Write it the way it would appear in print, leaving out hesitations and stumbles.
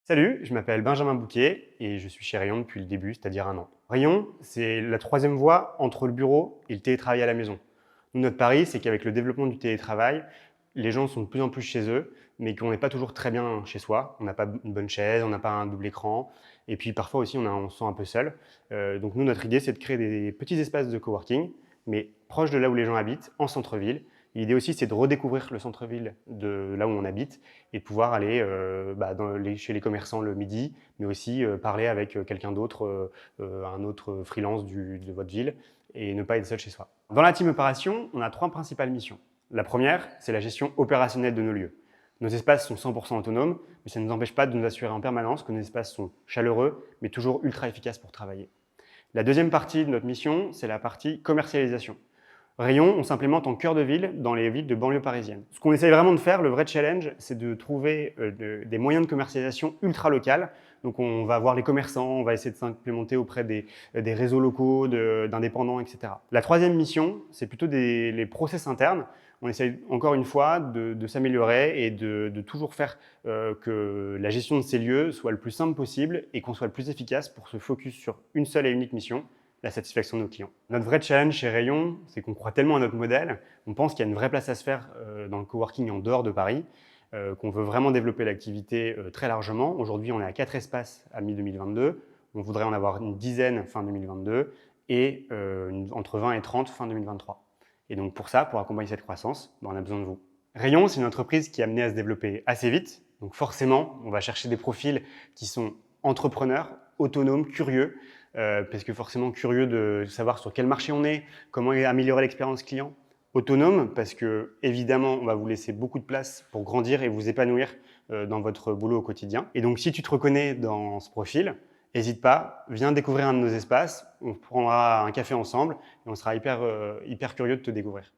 Salut, je m'appelle Benjamin Bouquet et je suis chez Rayon depuis le début, c'est-à-dire 1 an. Rayon, c'est la troisième voie entre le bureau et le télétravail à la maison. Nous, notre pari, c'est qu'avec le développement du télétravail, les gens sont de plus en plus chez eux, mais qu'on n'est pas toujours très bien chez soi. On n'a pas une bonne chaise, on n'a pas un double écran, et puis parfois aussi on se sent un peu seul. Donc nous, notre idée, c'est de créer des petits espaces de coworking, mais proches de là où les gens habitent, en centre-ville. L'idée aussi, c'est de redécouvrir le centre-ville de là où on habite et de pouvoir aller chez les commerçants le midi, mais aussi parler avec quelqu'un d'autre, un autre freelance de votre ville, et ne pas être seul chez soi. Dans la team opération, on a 3 principales missions. La première, c'est la gestion opérationnelle de nos lieux. Nos espaces sont 100% autonomes, mais ça ne nous empêche pas de nous assurer en permanence que nos espaces sont chaleureux, mais toujours ultra efficaces pour travailler. La deuxième partie de notre mission, c'est la partie commercialisation. Rayon, on s'implémente en cœur de ville, dans les villes de banlieue parisienne. Ce qu'on essaye vraiment de faire, le vrai challenge, c'est de trouver des moyens de commercialisation ultra locales. Donc on va voir les commerçants, on va essayer de s'implémenter auprès des réseaux locaux, d'indépendants, etc. La troisième mission, c'est plutôt les process internes. On essaye encore une fois de s'améliorer et de toujours faire que la gestion de ces lieux soit le plus simple possible et qu'on soit le plus efficace pour se focus sur une seule et unique mission, la satisfaction de nos clients. Notre vrai challenge chez Rayon, c'est qu'on croit tellement à notre modèle, on pense qu'il y a une vraie place à se faire dans le coworking en dehors de Paris, qu'on veut vraiment développer l'activité très largement. Aujourd'hui, on est à 4 espaces à mi-2022, on voudrait en avoir une dizaine fin 2022 et entre 20 et 30 fin 2023. Et donc pour ça, pour accompagner cette croissance, on a besoin de vous. Rayon, c'est une entreprise qui est amenée à se développer assez vite, donc forcément, on va chercher des profils qui sont entrepreneurs, autonomes, curieux, parce que forcément curieux de savoir sur quel marché on est, comment améliorer l'expérience client. Autonome, parce que évidemment, on va vous laisser beaucoup de place pour grandir et vous épanouir dans votre boulot au quotidien. Et donc, si tu te reconnais dans ce profil, n'hésite pas, viens découvrir un de nos espaces, on prendra un café ensemble et on sera hyper curieux de te découvrir.